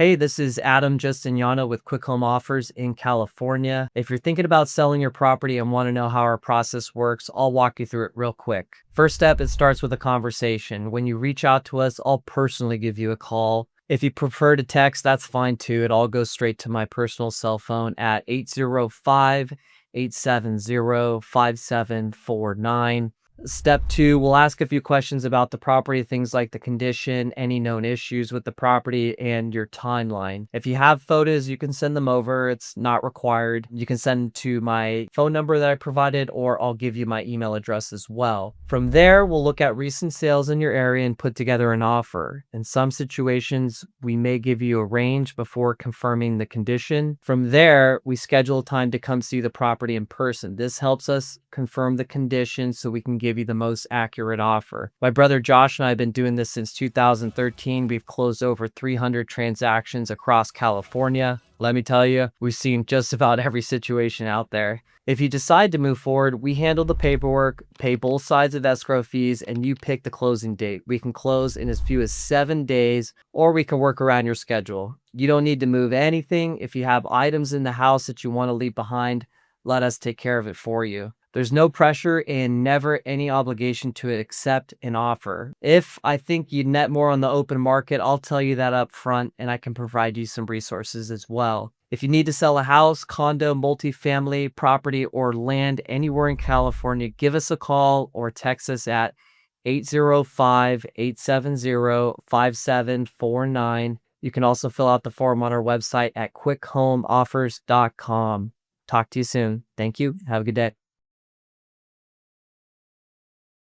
Hey, this is Adam Justiniano with Quick Home Offers in California. If you're thinking about selling your property and want to know how our process works, I'll walk you through it real quick. First step, it starts with a conversation. When you reach out to us, I'll personally give you a call. If you prefer to text, that's fine too. It all goes straight to my personal cell phone at 805-870-5749. Step two, we'll ask a few questions about the property, things like the condition, any known issues with the property, and your timeline. If you have photos, you can send them over. It's not required. You can send to my phone number that I provided, or I'll give you my email address as well. From there, we'll look at recent sales in your area and put together an offer. In some situations, we may give you a range before confirming the condition. From there, we schedule a time to come see the property in person. This helps us confirm the condition so we can give you the most accurate offer. My brother Josh and I have been doing this since 2013. We've closed over 300 transactions across California. Let me tell you, we've seen just about every situation out there. If you decide to move forward, we handle the paperwork, pay both sides of escrow fees, and you pick the closing date. We can close in as few as 7 days, or we can work around your schedule. You don't need to move anything. If you have items in the house that you want to leave behind, let us take care of it for you. There's no pressure and never any obligation to accept an offer. If I think you'd net more on the open market, I'll tell you that up front, and I can provide you some resources as well. If you need to sell a house, condo, multifamily, property, or land anywhere in California, give us a call or text us at 805-870-5749. You can also fill out the form on our website at quickhomeoffers.com. Talk to you soon. Thank you. Have a good day.